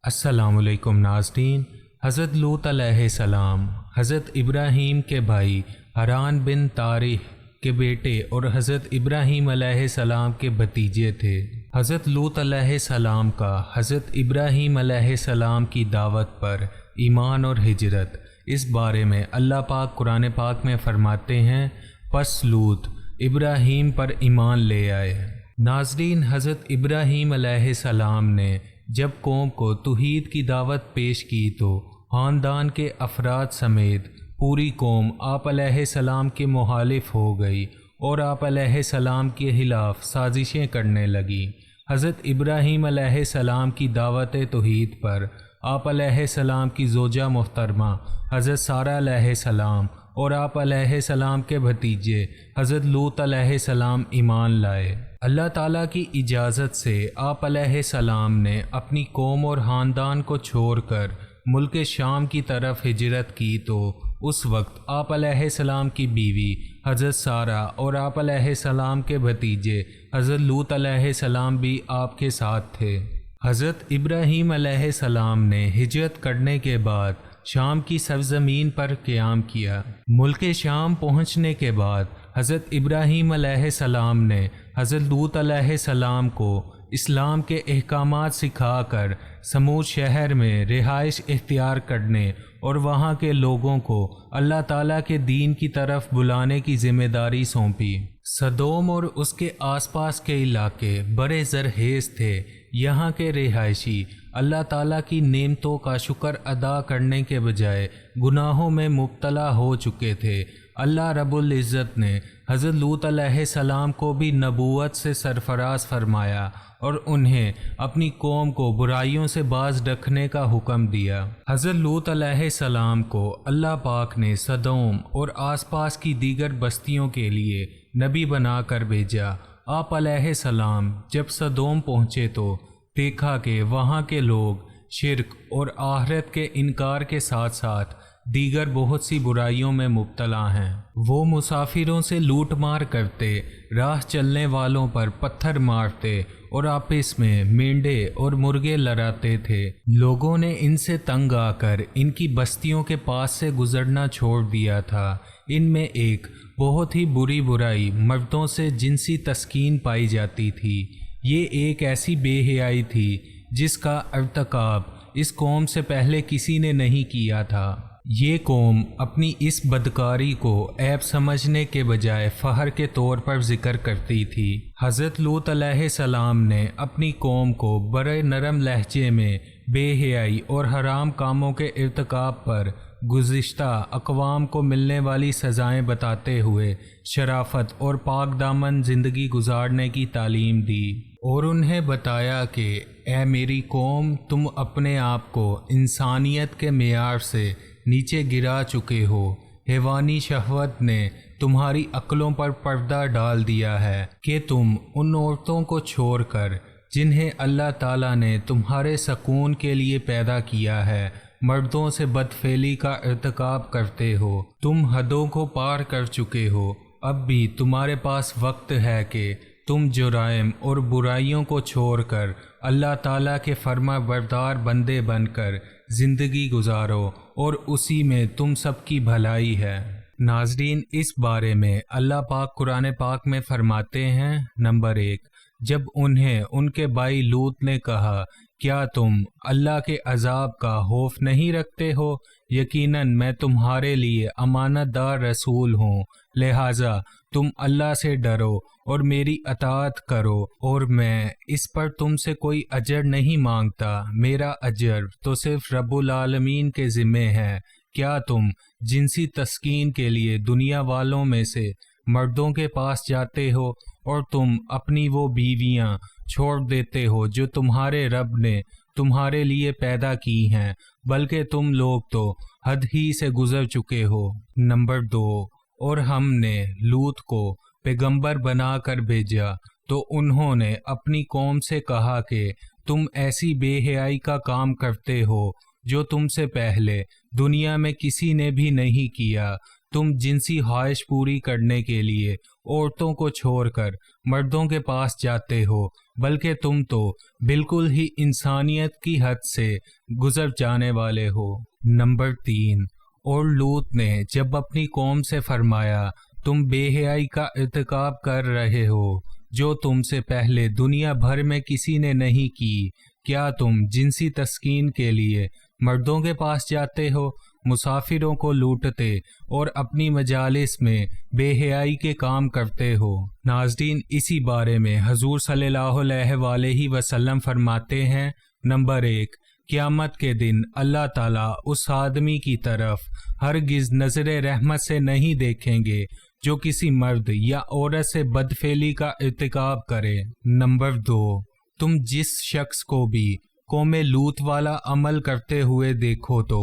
अस्सलाम वालेकुम नाज़रीन। हज़रत लूत अलैहिस्सलाम हज़रत इब्राहीम के भाई हरान बिन तारिह के बेटे और हज़रत इब्राहीम अलैहिस्सलाम के भतीजे थे। हज़रत लूत अलैहिस्सलाम का हज़रत इब्राहीम अलैहिस्सलाम की दावत पर ईमान और हिजरत, इस बारे में अल्लाह पाक कुरान पाक में फ़रमाते हैं, पस लूत इब्राहीम पर ईमान ले आए। नाज़रीन, हज़रत इब्राहीम अलैहिस्सलाम ने जब कौम को तौहीद की दावत पेश की तो ख़ानदान के अफराद समेत पूरी कौम आप अलैहिस्सलाम के मुखालिफ हो गई और आप अलैहिस्सलाम के खिलाफ साजिशें करने लगी। हज़रत इब्राहीम अलैहिस्सलाम की दावत तौहीद पर आप अलैहिस्सलाम की ज़ौजा मुहतरमा हज़रत सारा अलैहिस्सलाम और आप अलैहिस्सलाम के भतीजे हज़रत लूत अलैहिस्सलाम ईमान लाए। अल्लाह ताला की इजाज़त से आप अलैहिस्सलाम ने अपनी कौम और ख़ानदान को छोड़कर मुल्क शाम की तरफ हिजरत की तो उस वक्त आप अलैहिस्सलाम की बीवी हज़रत सारा और आप अलैहिस्सलाम के भतीजे हज़रत लूत अलैहिस्सलाम भी आपके साथ थे। हज़रत इब्राहीम अलैहिस्सलाम ने हिजरत करने के बाद शाम की सरज़मीन पर क़याम किया। मुल्क शाम पहुँचने के बाद हज़रत इब्राहीम अलैहिस्सलाम ने हज़रत लूत अलैहिस्सलाम को इस्लाम के अहकामात सिखाकर समूद शहर में रिहाइश इख्तियार करने और वहाँ के लोगों को अल्लाह ताला के दीन की तरफ बुलाने की ज़िम्मेदारी सौंपी। सदोम और उसके आसपास के इलाके बड़े ज़रखेज़ थे। यहाँ के रिहायशी अल्लाह ताला की नेमतों का शुक्र अदा करने के बजाय गुनाहों में मुब्तला हो चुके थे। अल्लाह रब्बुल इज़्ज़त ने हज़रत लूत अलैहिस्सलाम को भी नबूवत से सरफराज फरमाया और उन्हें अपनी कौम को बुराइयों से बाज रखने का हुक्म दिया। हज़रत लूत अलैहिस्सलाम को अल्लाह पाक ने सदोम और आसपास की दीगर बस्तियों के लिए नबी बना कर भेजा। आप अलैहिस्सलाम जब सदोम पहुँचे तो देखा कि वहाँ के लोग शिर्क और आखिरत के इनकार के साथ साथ दीगर बहुत सी बुराइयों में मुब्तला हैं। वो मुसाफिरों से लूट मार करते, राह चलने वालों पर पत्थर मारते और आपस में मेंढे और मुर्गे लड़ाते थे। लोगों ने इनसे तंग आकर इनकी बस्तियों के पास से गुजरना छोड़ दिया था। इनमें एक बहुत ही बुरी बुराई मर्दों से जिनसी तस्कीन पाई जाती थी। ये एक ऐसी बेहयाई थी जिसका इर्तिकाब इस कौम से पहले किसी ने नहीं किया था। ये कौम अपनी इस बदकारी को ऐब समझने के बजाय फ़ख्र के तौर पर ज़िक्र करती थी। हज़रत लूत अलैहिस्सलाम ने अपनी कौम को बड़े नरम लहजे में बेहयाई और हराम कामों के इर्तिकाब पर गुज़िश्ता अक़वाम को मिलने वाली सज़ाएं बताते हुए शराफत और पाक दामन ज़िंदगी गुजारने की तालीम दी और उन्हें बताया कि ए मेरी कौम, तुम अपने आप को इंसानियत के मेयार से नीचे गिरा चुके हो। हैवानी शहवत ने तुम्हारी अक्लों पर पर्दा डाल दिया है कि तुम उन औरतों को छोड़कर जिन्हें अल्लाह ताला ने तुम्हारे सकून के लिए पैदा किया है, मर्दों से बदफेली का इर्तिकाब करते हो। तुम हदों को पार कर चुके हो। अब भी तुम्हारे पास वक्त है कि तुम जुराइम और बुराइयों को छोड़कर अल्लाह ताला के फर्मा बरदार बंदे बनकर ज़िंदगी गुजारो और उसी में तुम सबकी भलाई है। नाज़रीन, इस बारे में अल्लाह पाक कुरान पाक में फ़रमाते हैं, नंबर 1, जब उन्हें उनके भाई लूत ने कहा, क्या तुम अल्लाह के अज़ाब का खौफ नहीं रखते हो? यकीनन मैं तुम्हारे लिए अमानतदार रसूल हूँ, लिहाजा तुम अल्लाह से डरो और मेरी अताअत करो और मैं इस पर तुमसे कोई अजर नहीं मांगता। मेरा अजर तो सिर्फ रब्बुल आलमीन के ज़िम्मे है। क्या तुम जिनसी तस्कीन के लिए दुनिया वालों में से मर्दों के पास जाते हो और तुम अपनी वो बीवियां छोड़ देते हो जो तुम्हारे रब ने तुम्हारे लिए पैदा की हैं, बल्कि तुम लोग तो हद ही से गुजर चुके हो। नंबर 2, और हमने लूत को पैगंबर बना कर भेजा तो उन्होंने अपनी कौम से कहा कि तुम ऐसी बेहयाई का काम करते हो जो तुमसे पहले दुनिया में किसी ने भी नहीं किया। तुम जिनसी ख्वाहिश पूरी करने के लिए औरतों को छोड़कर मर्दों के पास जाते हो, बल्कि तुम तो बिल्कुल ही इंसानियत की हद से गुजर जाने वाले हो। नंबर 3, और लूत ने जब अपनी कौम से फरमाया, तुम बेहयाई का इर्तिकाब कर रहे हो जो तुमसे पहले दुनिया भर में किसी ने नहीं की। क्या तुम जिनसी तस्कीन के लिए मर्दों के पास जाते हो, मुसाफिरों को लूटते और अपनी मजालिस में बेहयाई के काम करते हो। नाज़रीन, इसी बारे में हजूर सल्लल्लाहु अलैहि वसल्लम फरमाते हैं, नंबर 1, क़यामत के दिन अल्लाह ताला उस आदमी की तरफ हरगिज़ नज़र रहमत से नहीं देखेंगे जो किसी मर्द या औरत से बदफेली का इर्तिकाब करे। नंबर 2, तुम जिस शख्स को भी कौमे लूत वाला अमल करते हुए देखो तो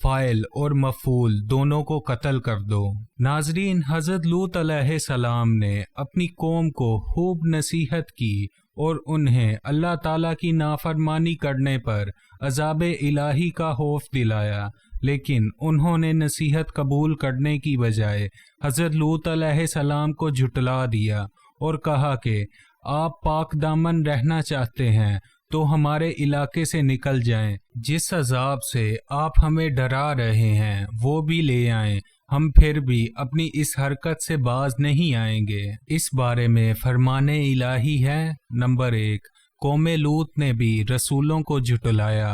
फ़ाइल और मफ़ूल दोनों को कत्ल कर दो। नाज़रीन, हज़रत लूत अलैहिस्सलाम ने अपनी कौम को खूब नसीहत की और उन्हें अल्लाह ताला की नाफरमानी करने पर अज़ाब इलाही का खौफ दिलाया, लेकिन उन्होंने नसीहत कबूल करने की बजाय हज़रत लूत अलैहिस्सलाम को झुटला दिया और कहा कि आप पाक दामन रहना चाहते हैं तो हमारे इलाके से निकल जाएं। जिस अजाब से आप हमें डरा रहे हैं वो भी ले आएं, हम फिर भी अपनी इस हरकत से बाज नहीं आएंगे। इस बारे में फरमाने इलाही है, नंबर 1, कौमे लूत ने भी रसूलों को झुटलाया।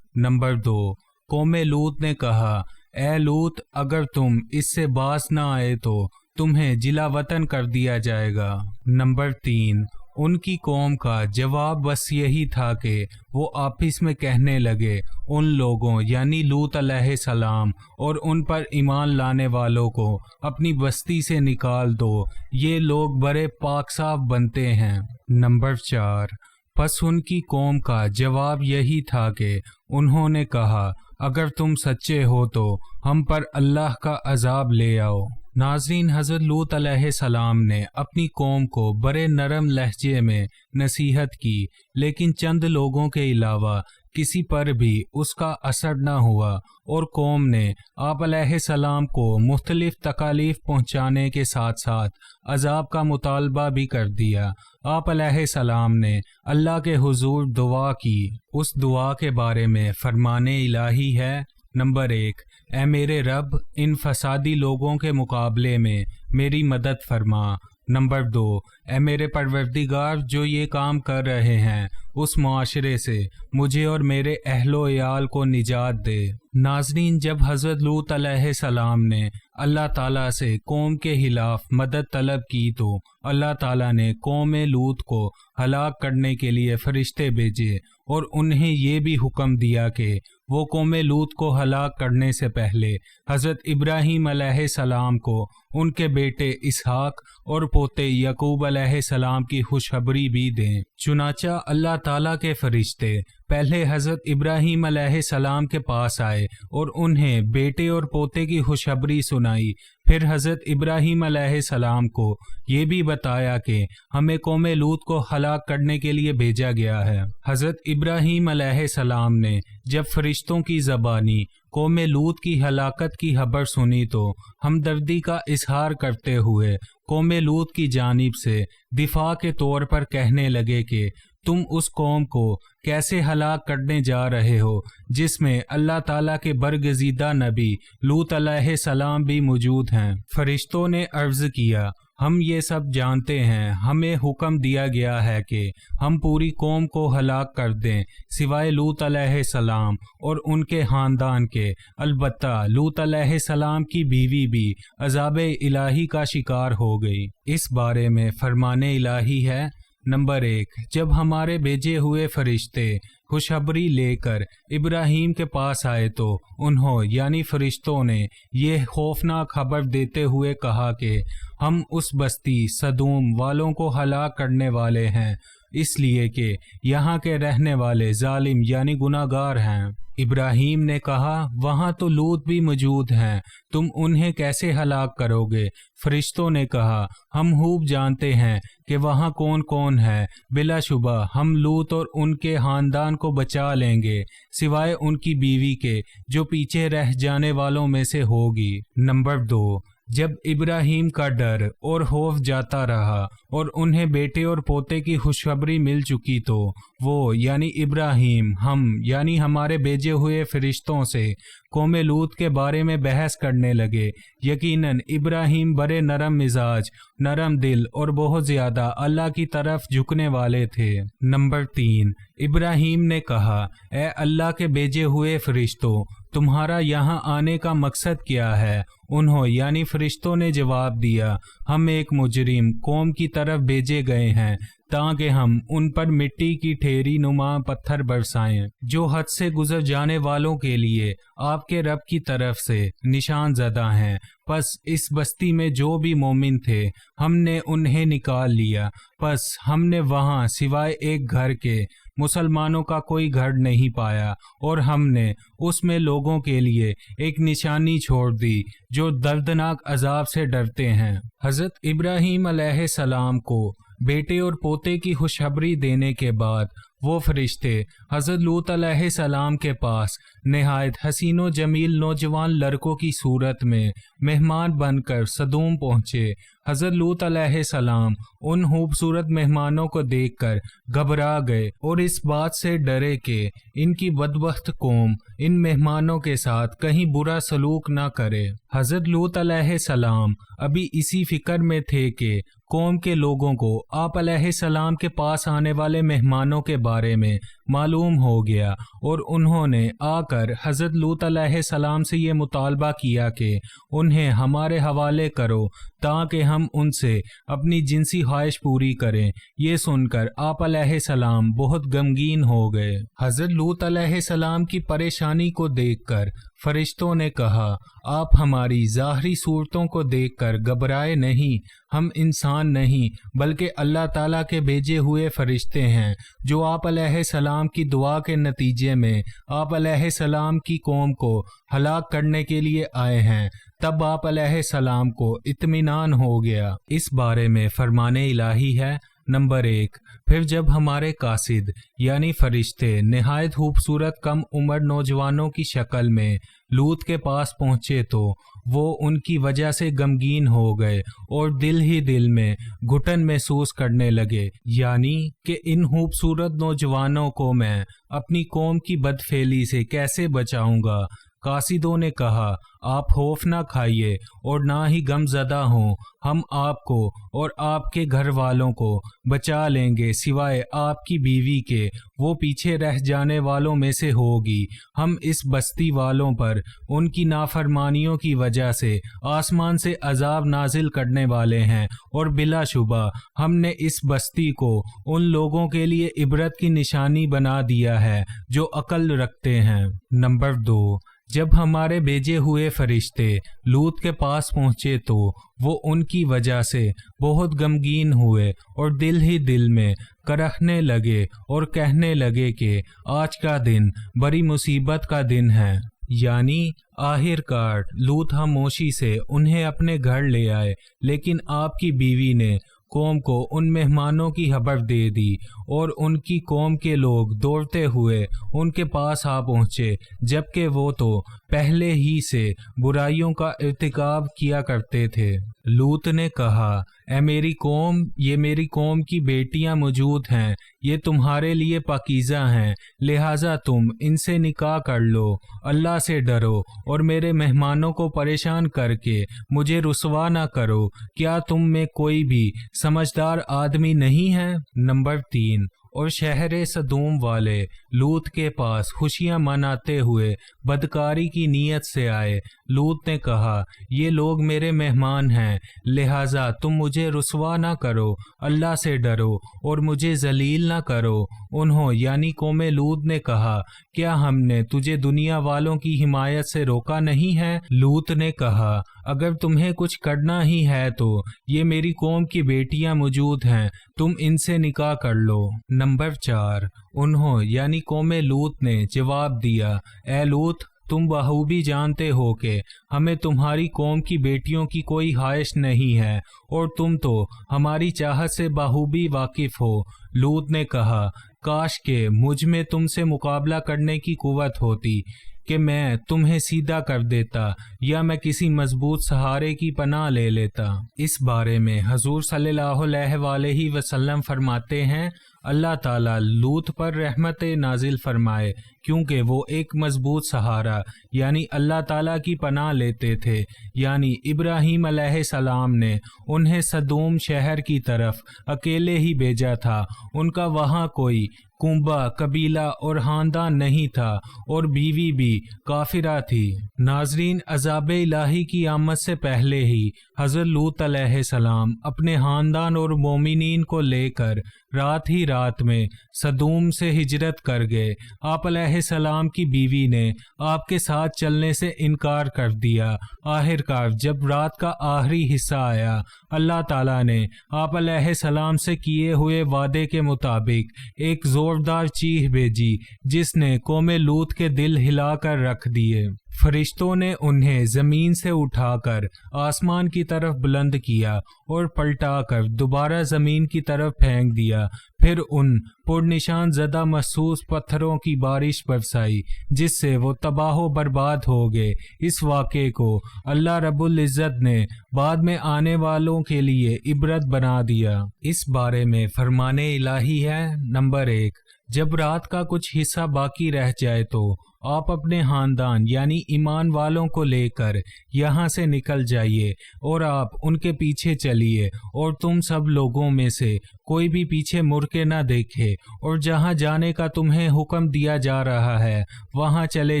नंबर 2, कौमे लूत ने कहा, ए लूत, अगर तुम इससे बाज ना आए तो तुम्हें जिला वतन कर दिया जाएगा। नंबर 3, उनकी कौम का जवाब बस यही था कि वो आपस में कहने लगे, उन लोगों यानी लूत अलैहिस्सलाम और उन पर ईमान लाने वालों को अपनी बस्ती से निकाल दो, ये लोग बड़े पाक साफ बनते हैं। नंबर 4, बस उनकी कौम का जवाब यही था कि उन्होंने कहा, अगर तुम सच्चे हो तो हम पर अल्लाह का अजाब ले आओ। नाज़रीन, हज़रत लूत अलैहिस्सलाम ने अपनी कौम को बड़े नरम लहजे में नसीहत की, लेकिन चंद लोगों के अलावा किसी पर भी उसका असर न हुआ और कौम ने आप अलैहिस्सलाम को मुख्तलिफ तकालीफ पहुँचाने के साथ साथ अजाब का मुतालबा भी कर दिया। आप अलैहिस्सलाम ने अल्लाह के हुजूर दुआ की। उस दुआ के बारे में फरमाने इलाही है, नंबर 1, ए मेरे रब, इन फसादी लोगों के मुकाबले में मेरी मदद फरमा। नंबर 2, ए मेरे परवरदिगार, जो ये काम कर रहे हैं उस मुआशरे से मुझे और मेरे अहलो याल को निजात दे। नाज़रीन, जब हज़रत लूत अलैहिस्सलाम ने अल्लाह ताला से कौम के खिलाफ मदद तलब की तो अल्लाह ताला ने कौम लूत को हलाक करने के लिए फरिश्ते भेजे और उन्हें ये भी हुक्म दिया कि वो कौम लूत को हलाक करने से पहले हज़रत इब्राहीम अलैहिस्सलाम को उनके बेटे इसहाक और पोते यकूब अलैहिस्सलाम की खुशखबरी भी दें। चुनाचा अल्लाह ताला के फरिश्ते पहले हज़रत इब्राहीम अलैहिस्सलाम के पास आए और उन्हें बेटे और पोते की खुशखबरी सुनाई। फिर हज़रत इब्राहीम अलैहिस्सलाम को ये भी बताया कि हमें कौम लूत को हलाक करने के लिए भेजा गया है। हज़रत इब्राहीम अलैहिस्सलाम ने जब फरिश्तों की ज़बानी कौम लूत की हलाकत की खबर सुनी तो हमदर्दी का इजहार करते हुए कौम लूत की जानिब से दिफा के तौर पर कहने लगे कि तुम उस कौम को कैसे हलाक करने जा रहे हो जिसमें अल्लाह ताला के बरगज़ीदा नबी लूत अलैहिस्सलाम भी मौजूद हैं। फरिश्तों ने अर्ज़ किया, हम ये सब जानते हैं, हमें हुक्म दिया गया है कि हम पूरी कौम को हलाक कर दें सिवाय लूत अलैहिस्सलाम और उनके ख़ानदान के। अलबत्ता लूत अलैहिस्सलाम की बीवी भी अज़ाब इलाही का शिकार हो गई। इस बारे में फरमाने इलाही है, नंबर 1, जब हमारे भेजे हुए फरिश्ते खुशखबरी लेकर इब्राहीम के पास आए तो उन्हों यानी फरिश्तों ने ये खौफनाक खबर देते हुए कहा कि हम उस बस्ती सदूम वालों को हलाक करने वाले हैं, इसलिए कि यहाँ के रहने वाले जालिम यानी गुनाहगार हैं। इब्राहीम ने कहा, वहाँ तो लूत भी मौजूद हैं, तुम उन्हें कैसे हलाक करोगे? फरिश्तों ने कहा, हम खूब जानते हैं कि वहाँ कौन कौन है, बिलाशुबा हम लूत और उनके खानदान को बचा लेंगे सिवाय उनकी बीवी के जो पीछे रह जाने वालों में से होगी। नंबर 2, जब इब्राहिम का डर और खौफ जाता रहा और उन्हें बेटे और पोते की खुशखबरी मिल चुकी तो वो यानी इब्राहिम हम यानी हमारे भेजे हुए फरिश्तों से कौम लूत के बारे में बहस करने लगे। यकीनन इब्राहिम बड़े नरम मिजाज, नरम दिल और बहुत ज़्यादा अल्लाह की तरफ झुकने वाले थे। नंबर 3, इब्राहिम ने कहा, ए अल्लाह के भेजे हुए फरिश्तों, तुम्हारा यहाँ आने का मकसद क्या है? उन्होंने यानी फरिश्तों ने जवाब दिया, हम एक मुजरिम कौम की तरफ भेजे गए हैं ताकि हम उन पर मिट्टी की ठेरी नुमा पत्थर बरसाएं जो हद से गुजर जाने वालों के लिए आपके रब की तरफ से निशान ज़दा हैं। बस इस बस्ती में जो भी मोमिन थे हमने उन्हें निकाल लिया। बस हमने वहाँ सिवाय एक घर के मुसलमानों का कोई घर नहीं पाया और हमने उसमें लोगों के लिए एक निशानी छोड़ दी जो दर्दनाक अजाब से डरते हैं। हज़रत इब्राहीम अलैहिस्सलाम को बेटे और पोते की खुशखबरी देने के बाद वो फरिश्ते हज़रत लूत अलैहिस्सलाम के पास नहायत हसीनो जमील नौजवान लड़कों की सूरत में मेहमान बनकर सदूम पहुँचे। हज़रत लूत अलैहिस्सलाम उन खूबसूरत मेहमानों को देखकर घबरा गए और इस बात से डरे कि इनकी बदबख्त कौम इन मेहमानों के साथ कहीं बुरा सलूक ना करे। हज़रत लूत अलैहिस्सलाम अभी इसी फिक्र में थे कि कौम के लोगों को आप अलैहिस्सलाम के पास आने वाले मेहमानों के बारे में मालूम हो गया और उन्होंने आकर हज़रत लूत अलैहिस्सलाम से ये मुतालबा किया कि उन्हें हमारे हवाले करो ताकि हम उनसे अपनी जिनसी ख्वाहिश पूरी करें। ये सुनकर आप अलैहिस्सलाम बहुत गमगीन हो गए। हज़रत लूत अलैहिस्सलाम की परेशानी को देखकर फरिश्तों ने कहा, आप हमारी ज़ाहरी सूरतों को देखकर घबराए नहीं, हम इंसान नहीं बल्कि अल्लाह ताला के भेजे हुए फरिश्ते हैं जो आप अलैहिस्सलाम की दुआ के नतीजे में आप अलैहिस्सलाम की कौम को हलाक करने के लिए आए हैं। तब आप अलैहिस्सलाम को इत्मीनान हो गया। इस बारे में फरमाने इलाही है। नंबर 1, फिर जब हमारे कासिद यानी फरिश्ते नहायत खूबसूरत कम उम्र नौजवानों की शक्ल में लूत के पास पहुँचे तो वो उनकी वजह से गमगीन हो गए और दिल ही दिल में घुटन महसूस करने लगे, यानी कि इन खूबसूरत नौजवानों को मैं अपनी कौम की बदफेली से कैसे बचाऊंगा। कासिदों ने कहा, आप खौफ ना खाइए और ना ही गमज़दा हों, हम आपको और आपके घर वालों को बचा लेंगे, सिवाय आपकी बीवी के वो पीछे रह जाने वालों में से होगी। हम इस बस्ती वालों पर उनकी नाफरमानियों की वजह से आसमान से अजाब नाजिल करने वाले हैं और बिलाशुबा हमने इस बस्ती को उन लोगों के लिए इबरत की निशानी बना दिया है जो अक्ल रखते हैं। नंबर 2, जब हमारे भेजे हुए फरिश्ते लूत के पास पहुँचे तो वो उनकी वजह से बहुत गमगीन हुए और दिल ही दिल में करहने लगे और कहने लगे कि आज का दिन बड़ी मुसीबत का दिन है। यानी आखिरकार लूत खामोशी से उन्हें अपने घर ले आए, लेकिन आपकी बीवी ने कौम को उन मेहमानों की खबर दे दी और उनकी कौम के लोग दौड़ते हुए उनके पास आ पहुँचे, जबकि वो तो पहले ही से बुराइयों का इर्तिकाब किया करते थे। लूत ने कहा, ए मेरी कौम, ये मेरी कौम की बेटियां मौजूद हैं, ये तुम्हारे लिए पाकीज़ा हैं, लिहाजा तुम इनसे निकाह कर लो। अल्लाह से डरो और मेरे मेहमानों को परेशान करके मुझे रुसवा ना करो। क्या तुम में कोई भी समझदार आदमी नहीं है? नंबर 3, और शहर सदूम वाले लूत के पास खुशियां मनाते हुए बदकारी की नीयत से आए। लूत ने कहा, ये लोग मेरे मेहमान हैं, लिहाजा तुम मुझे रुसवा ना करो, अल्लाह से डरो और मुझे जलील ना करो। उन्होंने यानी कौम लूत ने कहा, क्या हमने तुझे दुनिया वालों की हिमायत से रोका नहीं है? लूत ने कहा, अगर तुम्हें कुछ करना ही है तो ये मेरी कौम की बेटियां मौजूद हैं, तुम इनसे निकाह कर लो। नंबर 4, उन्होंने यानी कौम लूत ने जवाब दिया, ए लूत, तुम बखूबी जानते हो कि हमें तुम्हारी कौम की बेटियों की कोई ख्वाहिश नहीं है और तुम तो हमारी चाहत से बखूबी वाकिफ हो। लूत ने कहा, کاش کہ مجھ میں تم سے مقابلہ کرنے کی قوت ہوتی کہ میں تمہیں سیدھا کر دیتا یا میں کسی مضبوط سہارے کی پناہ لے لیتا۔ اس بارے میں حضور صلی اللہ علیہ وآلہ وسلم فرماتے ہیں، اللہ تعالیٰ لوط پر رحمت نازل فرمائے کیونکہ وہ ایک مضبوط سہارا یعنی اللہ تعالیٰ کی پناہ لیتے تھے، یعنی ابراہیم علیہ السلام نے انہیں سدوم شہر کی طرف اکیلے ہی بھیجا تھا، ان کا وہاں کوئی کنبہ، قبیلہ اور خاندان نہیں تھا اور بیوی بھی کافرہ تھی۔ ناظرین، عذاب الہی کی آمد سے پہلے ہی حضرت لوط علیہ السلام اپنے خاندان اور مومنین کو لے کر رات میں سدوم سے ہجرت کر گئے۔ آپ علیہ السلام کی بیوی نے آپ کے ساتھ چلنے سے انکار کر دیا۔ آخرکار جب رات کا آخری حصہ آیا، اللہ تعالیٰ نے آپ علیہ السلام سے کیے ہوئے وعدے کے مطابق ایک زوردار چیخ بھیجی جس نے قوم لوط کے دل ہلا کر رکھ دیے۔ فرشتوں نے انہیں زمین سے اٹھا کر آسمان کی طرف بلند کیا اور پلٹا کر دوبارہ زمین کی طرف پھینک دیا، پھر ان پرنشان زدہ محسوس پتھروں کی بارش برسائی جس سے وہ تباہ و برباد ہو گئے۔ اس واقعے کو اللہ رب العزت نے بعد میں آنے والوں کے لیے عبرت بنا دیا۔ اس بارے میں فرمان الہی ہے، نمبر 1، جب رات کا کچھ حصہ باقی رہ جائے تو آپ اپنے خاندان یعنی ایمان والوں کو لے کر یہاں سے نکل جائیے اور آپ ان کے پیچھے چلیے اور تم سب لوگوں میں سے کوئی بھی پیچھے مڑ کے نہ دیکھے اور جہاں جانے کا تمہیں حکم دیا جا رہا ہے وہاں چلے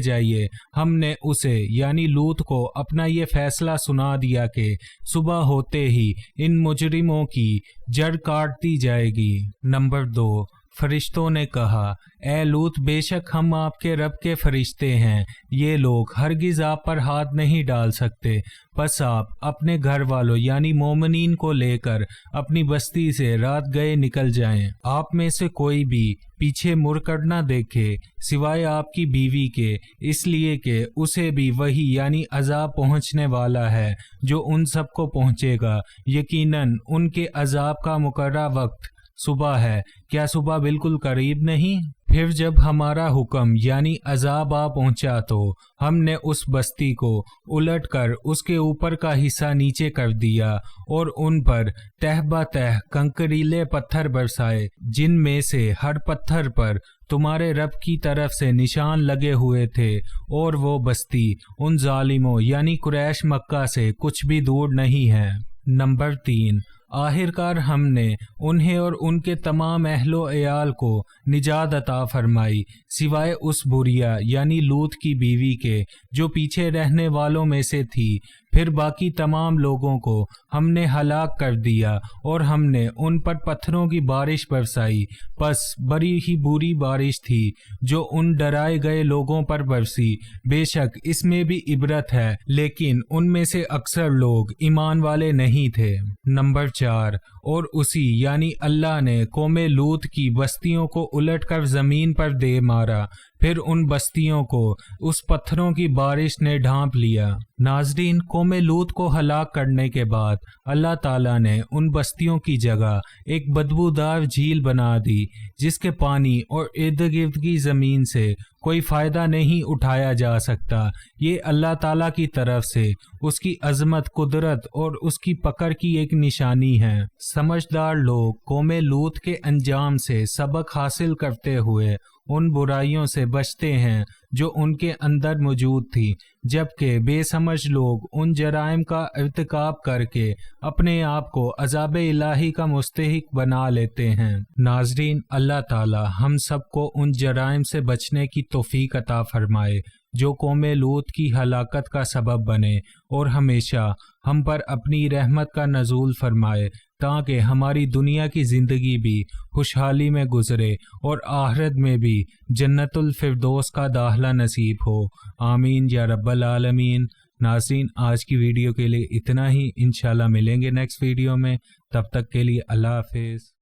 جائیے۔ ہم نے اسے یعنی لوط کو اپنا یہ فیصلہ سنا دیا کہ صبح ہوتے ہی ان مجرموں کی جڑ کاٹ دی جائے گی۔ نمبر 2، فرشتوں نے کہا، اے لوط، بے شک ہم آپ کے رب کے فرشتے ہیں، یہ لوگ ہرگز آپ پر ہاتھ نہیں ڈال سکتے، بس آپ اپنے گھر والوں یعنی مومنین کو لے کر اپنی بستی سے رات گئے نکل جائیں۔ آپ میں سے کوئی بھی پیچھے مڑ کر نہ دیکھے سوائے آپ کی بیوی کے، اس لیے کہ اسے بھی وہی یعنی عذاب پہنچنے والا ہے جو ان سب کو پہنچے گا۔ یقیناً ان کے عذاب کا مقررہ وقت صبح ہے، کیا صبح بالکل قریب نہیں؟ پھر جب ہمارا حکم یعنی عذاب آ پہنچا تو ہم نے اس بستی کو الٹ کر اس کے اوپر کا حصہ نیچے کر دیا اور ان پر تہ بہ تہ کنکریلے پتھر برسائے، جن میں سے ہر پتھر پر تمہارے رب کی طرف سے نشان لگے ہوئے تھے، اور وہ بستی ان ظالموں یعنی قریش مکہ سے کچھ بھی دور نہیں ہے۔ نمبر 3، آخرکار ہم نے انہیں اور ان کے تمام اہل و عیال کو نجات عطا فرمائی سوائے اس بوریا یعنی لوط کی بیوی کے جو پیچھے رہنے والوں میں سے تھی۔ پھر باقی تمام لوگوں کو ہم نے ہلاک کر دیا اور ہم نے ان پر پتھروں کی بارش برسائی، پس بڑی ہی بری بارش تھی جو ان ڈرائے گئے لوگوں پر برسی۔ بے شک اس میں بھی عبرت ہے، لیکن ان میں سے اکثر لوگ ایمان والے نہیں تھے۔ نمبر 4، اور اسی یعنی اللہ نے قوم لوط کی بستیوں کو الٹ کر زمین پر دے مارا، پھر ان بستیوں کو اس پتھروں کی بارش نے ڈھانپ لیا۔ ناظرین، قوم لوط کو ہلاک کرنے کے بعد اللہ تعالیٰ نے ان بستیوں کی جگہ ایک بدبودار جھیل بنا دی جس کے پانی اور ارد گرد کی زمین سے کوئی فائدہ نہیں اٹھایا جا سکتا۔ یہ اللہ تعالیٰ کی طرف سے اس کی عظمت، قدرت اور اس کی پکڑ کی ایک نشانی ہے۔ سمجھدار لوگ قوم لوط کے انجام سے سبق حاصل کرتے ہوئے ان برائیوں سے بچتے ہیں جو ان کے اندر موجود تھی، جبکہ بے سمجھ لوگ ان جرائم کا ارتکاب کر کے اپنے آپ کو عذاب الہی کا مستحق بنا لیتے ہیں۔ ناظرین، اللہ تعالی ہم سب کو ان جرائم سے بچنے کی توفیق عطا فرمائے جو قوم لوط کی ہلاکت کا سبب بنے، اور ہمیشہ ہم پر اپنی رحمت کا نزول فرمائے تاکہ ہماری دنیا کی زندگی بھی خوشحالی میں گزرے اور آخرت میں بھی جنت الفردوس کا داخلہ نصیب ہو۔ آمین یا رب العالمین۔ ناظرین، آج کی ویڈیو کے لیے اتنا ہی، انشاءاللہ ملیں گے نیکسٹ ویڈیو میں، تب تک کے لیے اللہ حافظ۔